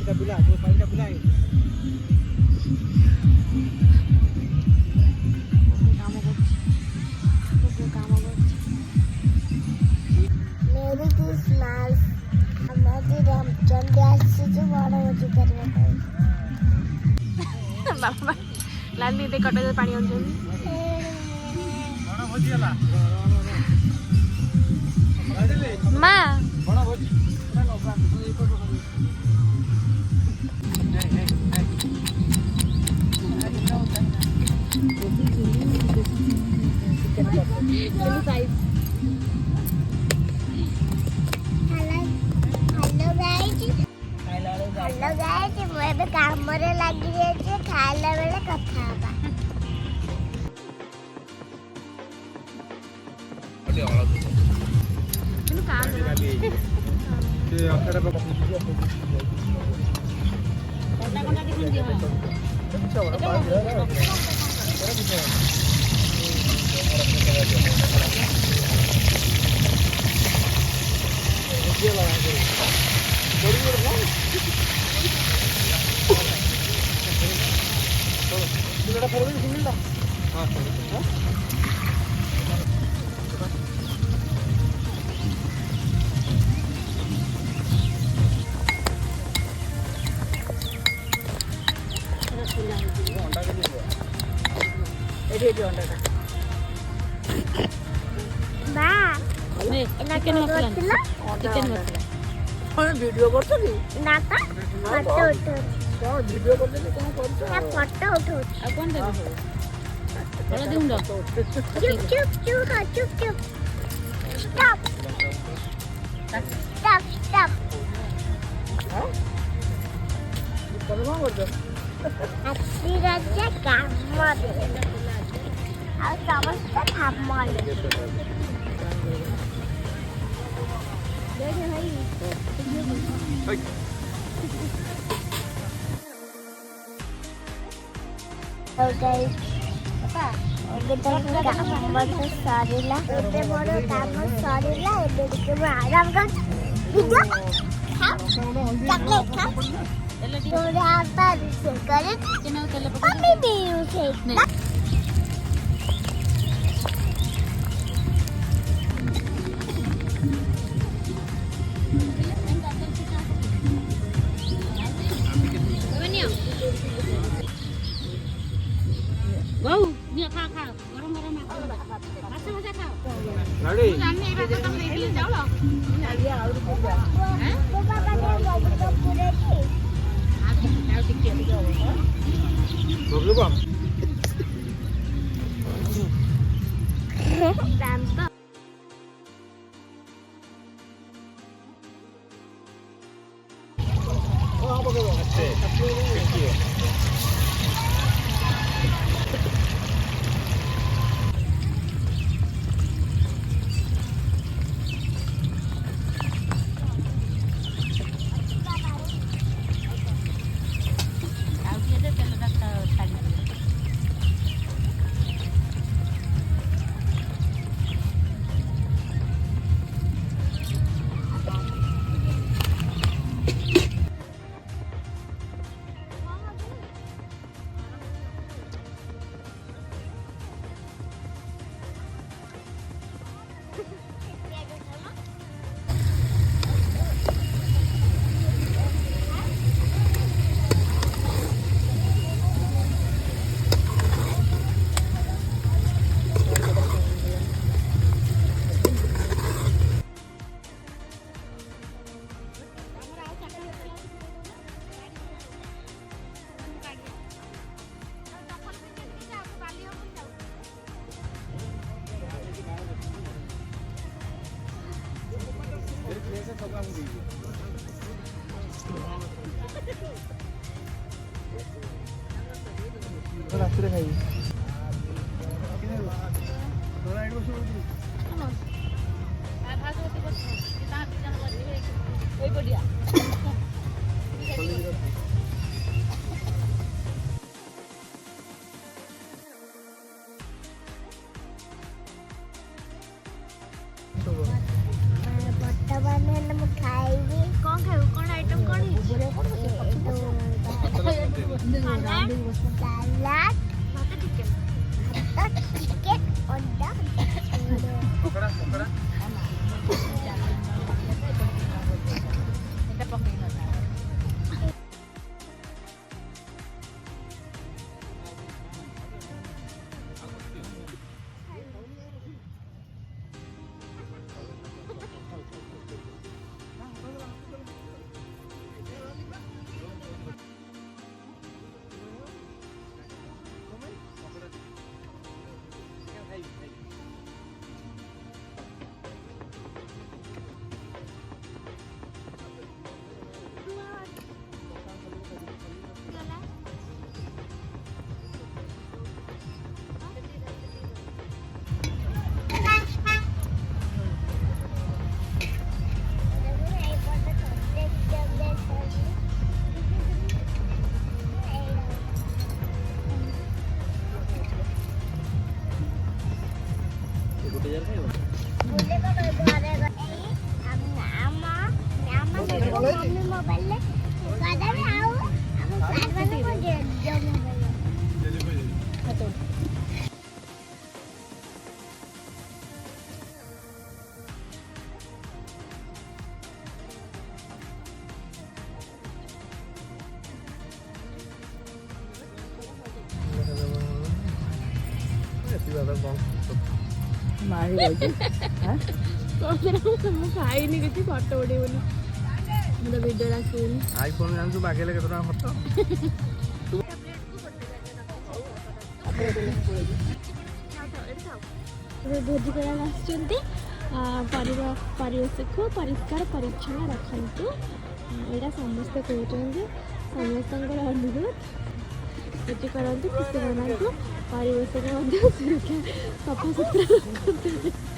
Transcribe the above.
मेरी क्रिसमस हमारी रामचंद्र आसी बड़ भोजी करवा बाबा लाल दीदी कटे पानी आनुଛନ୍ତି ମା हेलो गाइस मैं काम लगी रही खाइला बेले कथा वीडियो करतो ना का फोटो उठो कौन वीडियो करते कौन करतो फोटो उठो आ कौन देबो बड़ा दिउंडा चुप चुप चुप चुप चुप स्टॉप स्टॉप स्टॉप हां करवा करतो अच्छी राजा काम दे आ समस्त काम दे देखे भाई तो गाइस ଏବେ ତ କାମ ତ ସରିଲା ଏବେ ମୋର କାମ ସରିଲା ଏବେ ଟିକେ ମୁଁ ଆରାମ କରୁଛି ଭିଡ଼ିଓ ଖାଅ ଚକଲେଟ୍ ଖାଅ ତୋର ଆପା ରୋଷେଇ କରେ ଆମେ ବି ରୋଷେଇ Wow, dia khao garam masa khao. Ready? Jangan ini rasa kamu ini jauh loh. Dia harus kerja. बाबा का बाबू पूरे थी Harus dikit jauh. Bagus bang. Tante Oh apa kau? Kecil. ରାତିରେ ଖାଇବି। ବର୍ତ୍ତମାନ ମୁଁ ଖାଇବି। କଣ ଖାଇବୁ? କଣ ଆଇଟମ କଣ ହେଇଛି? ସାଲାଡ ଭାତ ଚିକେନ ଅଣ୍ଡା ପକୋଡ଼ା ପକୋଡ଼ା এটা পকেই না मम्मी मोबाइल ले कदाबी आओ हम सारवाने को दे दो मोबाइल হাতো ମାରି ରହିଛି ମୁଁ ଖାଇନି କିଛି ଫଟୋ ଉଠେଇବନି ମୁଁ ତ ଭିଡ଼ିଓ ଆସିବନି ଆଇଫୋନ ଜାଣିଛୁ ବାଗେଇଲେ କେତେ ଟଙ୍କା ଖର୍ଚ୍ଚ ଭୋଜି କରିବାକୁ ଆସିଛନ୍ତି ପରିବେଶକୁ ପରିଷ୍କାର ପରିଚ୍ଛନ୍ନ ରଖନ୍ତୁ ଏଇଟା ସମସ୍ତେ କହୁଛନ୍ତି ସମସ୍ତଙ୍କର ଅନୁରୋଧ ଭୋଜି କରନ୍ତୁ ଖୁସି ମନାନ୍ତୁ ପରିବେଶକୁ ମଧ୍ୟ ସୁରକ୍ଷା ସଫାସୁତୁରା ରଖନ୍ତୁ